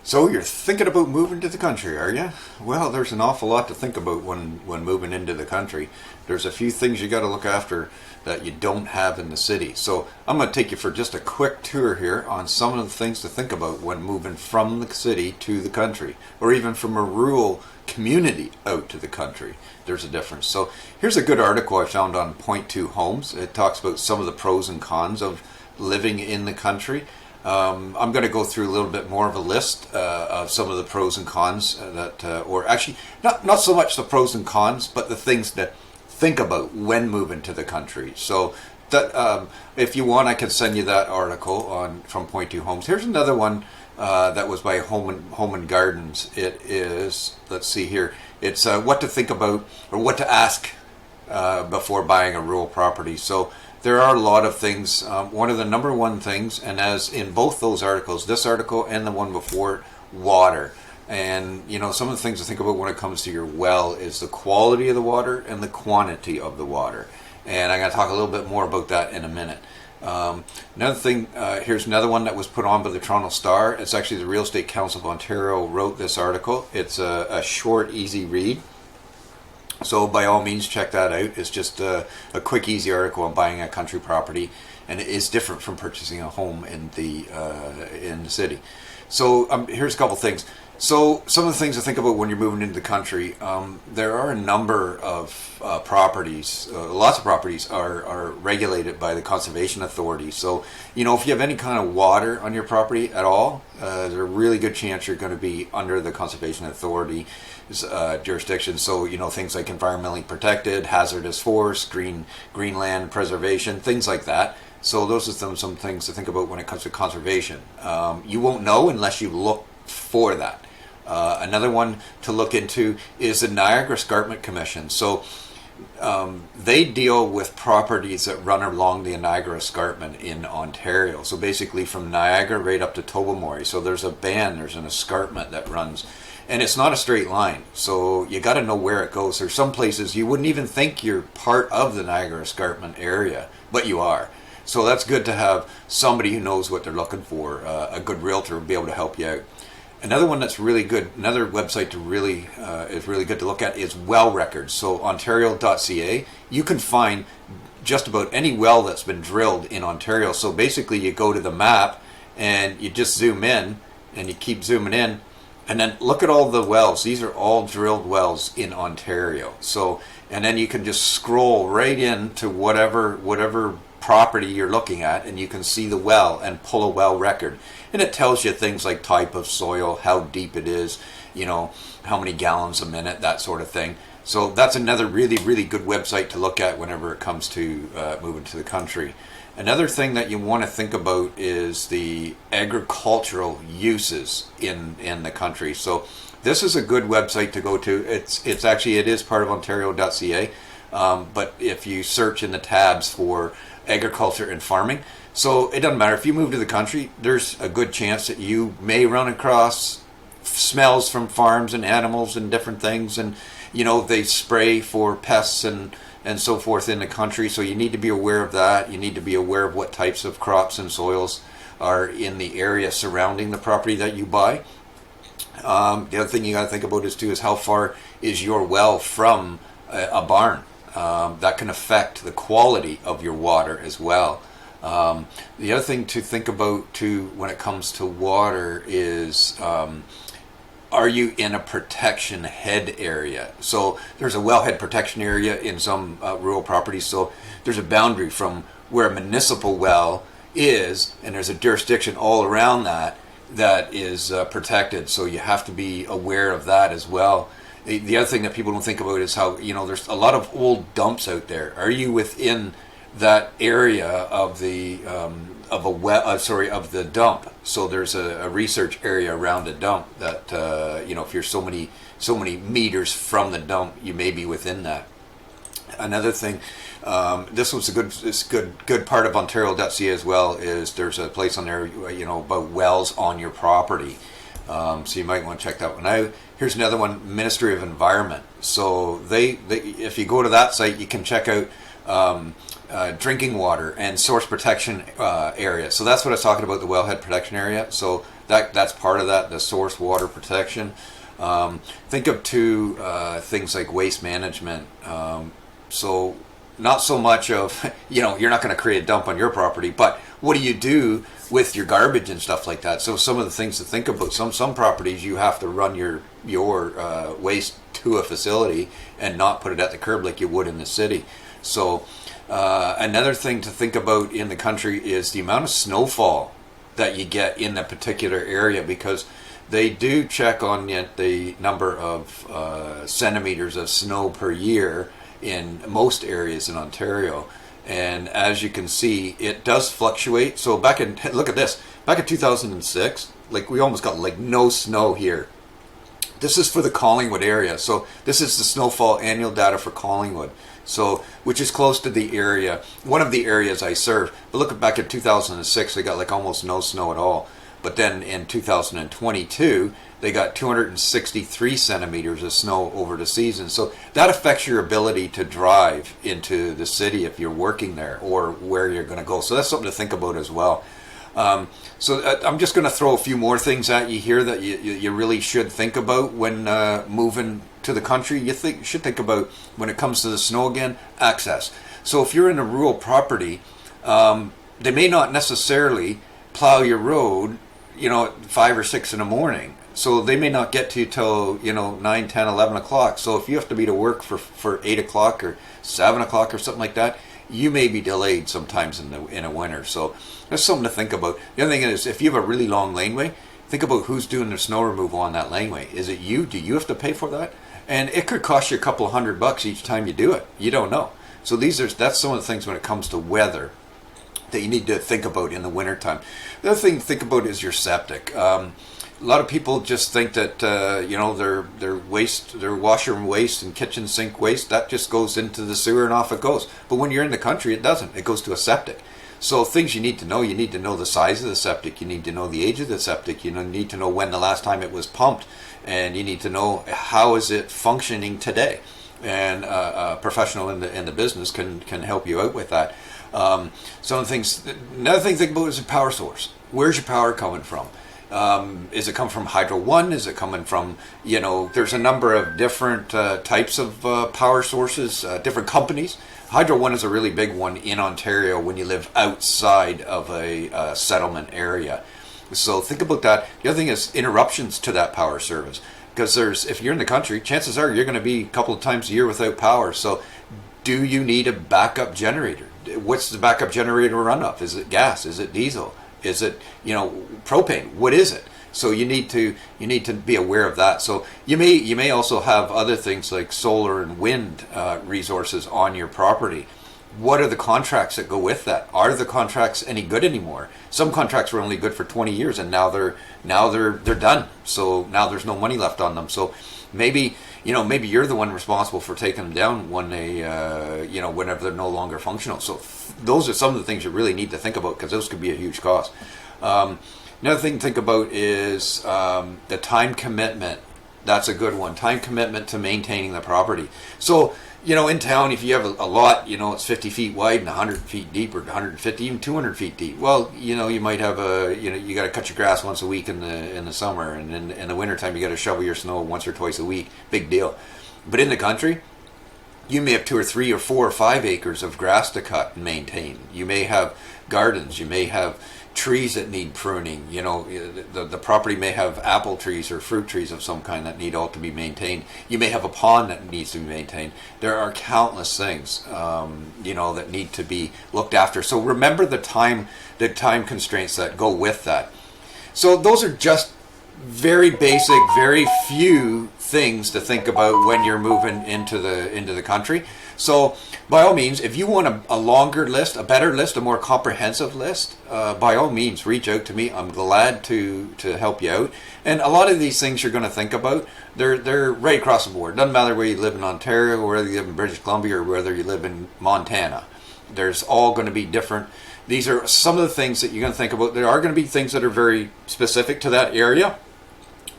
So you're thinking about moving to the country, are you? Well, there's an awful lot to think about when moving into the country. There's a few things you got to look after that you don't have in the city. So I'm going to take you for just a quick tour here on some of the things to think about when moving from the city to the country, or even from a rural community out to the country. There's a difference. So here's a good article I found on Point Two Homes. It talks about some of the pros and cons of living in the country. I'm going to go through a little bit more of a list of some of the pros and cons or actually not so much the pros and cons, but the things to think about when moving to the country. So that if you want, I can send you that article from Point Two Homes. Here's another one that was by Home and Gardens. It is, let's see here. It's what to think about or what to ask before buying a rural property. So there are a lot of things. One of the number one things, and as in both those articles, this article and the one before, water. And some of the things to think about when it comes to your well is the quality of the water and the quantity of the water. And I'm going to talk a little bit more about that in a minute. Another thing, here's another one that was put on by the Toronto Star. It's actually the Real Estate Council of Ontario wrote this article. It's a short, easy read. So by all means, check that out. It's just a quick, easy article on buying a country property, and it is different from purchasing a home in the city. So here's a couple things. So some of the things to think about when you're moving into the country, there are a number of properties, lots of properties are regulated by the Conservation Authority. So, if you have any kind of water on your property at all, there's a really good chance you're going to be under the Conservation Authority jurisdiction. So, things like environmentally protected, hazardous forest, greenland preservation, things like that. So those are some things to think about when it comes to conservation. You won't know unless you look for that. Another one to look into is the Niagara Escarpment Commission. So they deal with properties that run along the Niagara Escarpment in Ontario. So basically from Niagara right up to Tobermory. So there's an escarpment that runs. And it's not a straight line. So you got to know where it goes. There's some places you wouldn't even think you're part of the Niagara Escarpment area, but you are. So that's good to have somebody who knows what they're looking for, a good realtor, be able to help you out. Another one that's really good, another website to really is really good to look at is well records. So Ontario.ca, you can find just about any well that's been drilled in Ontario. So basically you go to the map and you just zoom in and you keep zooming in and then look at all the wells. These are all drilled wells in Ontario. So, and then you can just scroll right into whatever property you're looking at and you can see the well and pull a well record. And it tells you things like type of soil, how deep it is, how many gallons a minute, that sort of thing. So that's another really, really good website to look at whenever it comes to moving to the country. Another thing that you want to think about is the agricultural uses in the country. So this is a good website to go to. It is part of Ontario.ca, but if you search in the tabs for agriculture and farming, so it doesn't matter if you move to the country, there's a good chance that you may run across smells from farms and animals and different things, and they spray for pests and so forth in the country. So you need to be aware of that. You need to be aware of what types of crops and soils are in the area surrounding the property that you buy. The other thing you got to think about is how far is your well from a barn. That can affect the quality of your water as well. The other thing to think about too when it comes to water is are you in a protection head area? So there's a wellhead protection area in some rural properties. So there's a boundary from where a municipal well is, and there's a jurisdiction all around that is protected. So you have to be aware of that as well. The other thing that people don't think about is how there's a lot of old dumps out there. Are you within that area of the of the dump? So there's a research area around a dump that if you're so many meters from the dump, you may be within that. Another thing, this was a good part of Ontario.ca as well, is there's a place on there about wells on your property. So you might want to check that one out. Here's another one, Ministry of Environment. So they if you go to that site, you can check out drinking water and source protection area. So that's what I was talking about, the wellhead protection area. So that's part of that, the source water protection. Think of things like waste management. So not so much of, you're not going to create a dump on your property, but what do you do with your garbage and stuff like that? So some of the things to think about, some properties you have to run your waste to a facility and not put it at the curb like you would in the city. So another thing to think about in the country is the amount of snowfall that you get in that particular area, because they do check on the number of centimeters of snow per year in most areas in Ontario. And as you can see, it does fluctuate. So look at this, back in 2006, like we almost got like no snow here. This is for the Collingwood area. So this is the snowfall annual data for Collingwood. So, which is close to the area, one of the areas I serve. But look back at 2006, they got like almost no snow at all. But then in 2022, they got 263 centimeters of snow over the season. So that affects your ability to drive into the city if you're working there or where you're going to go. So that's something to think about as well. So I'm just going to throw a few more things at you here that you really should think about when moving to the country. You should think about, when it comes to the snow again, access. So if you're in a rural property, they may not necessarily plow your road, at 5 or 6 in the morning. So they may not get to you till 9, 10, 11 o'clock. So if you have to be to work for 8 o'clock or 7 o'clock or something like that, you may be delayed sometimes in a winter. So that's something to think about. The other thing is, if you have a really long laneway, think about who's doing the snow removal on that laneway. Is it you? Do you have to pay for that? And it could cost you a couple of $100 each time you do it. You don't know. So that's some of the things when it comes to weather that you need to think about in the wintertime. The other thing to think about is your septic. A lot of people just think that their waste, their washer waste and kitchen sink waste, that just goes into the sewer and off it goes. But when you're in the country, it doesn't. It goes to a septic. So things you need to know the size of the septic, you need to know the age of the septic, you need to know when the last time it was pumped, and you need to know how is it functioning today. And a professional in the business can help you out with that. Another thing to think about is the power source. Where's your power coming from? Is it come from Hydro One? Is it coming from, there's a number of different types of power sources, different companies. Hydro One is a really big one in Ontario when you live outside of a settlement area. So think about that. The other thing is interruptions to that power service. Because if you're in the country, chances are you're going to be a couple of times a year without power. So do you need a backup generator? What's the backup generator run off? Is it gas? Is it diesel? Is it, propane? What is it? So you need to be aware of that. So you may also have other things like solar and wind resources on your property. What are the contracts that go with that? Are the contracts any good anymore? Some contracts were only good for 20 years, and now they're done. So now there's no money left on them. So maybe you're the one responsible for taking them down when whenever they're no longer functional. So those are some of the things you really need to think about, because those could be a huge cost. Another thing to think about is the time commitment. That's a good one. Time commitment to maintaining the property. So, in town, if you have a lot, it's 50 feet wide and 100 feet deep, or 150, even 200 feet deep. Well, you might have you got to cut your grass once a week in the summer, and in the wintertime, you got to shovel your snow once or twice a week. Big deal. But in the country, you may have 2 or 3 or 4 or 5 acres of grass to cut and maintain. You may have gardens. You may have trees that need pruning. The property may have apple trees or fruit trees of some kind that need all to be maintained. You may have a pond that needs to be maintained. There are countless things, that need to be looked after. So remember the time constraints that go with that. So those are just very basic, very few things to think about when you're moving into the country. So by all means, if you want a longer list, a better list, a more comprehensive list, by all means, reach out to me. I'm glad to help you out. And a lot of these things you're going to think about, they're right across the board. Doesn't matter where you live in Ontario, or whether you live in British Columbia, or whether you live in Montana. There's all going to be different. These are some of the things that you're going to think about. There are going to be things that are very specific to that area.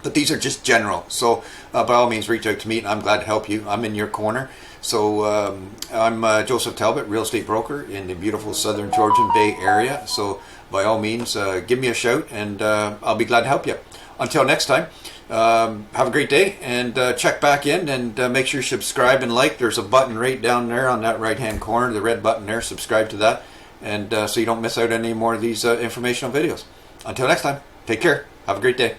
But these are just general. So by all means, reach out to me, and I'm glad to help you. I'm in your corner. So I'm Joseph Talbot, real estate broker in the beautiful southern Georgian Bay area. So by all means, give me a shout, and I'll be glad to help you. Until next time, have a great day, and check back in, and make sure you subscribe and like. There's a button right down there on that right-hand corner, the red button there. Subscribe to that, and so you don't miss out any more of these informational videos. Until next time, take care. Have a great day.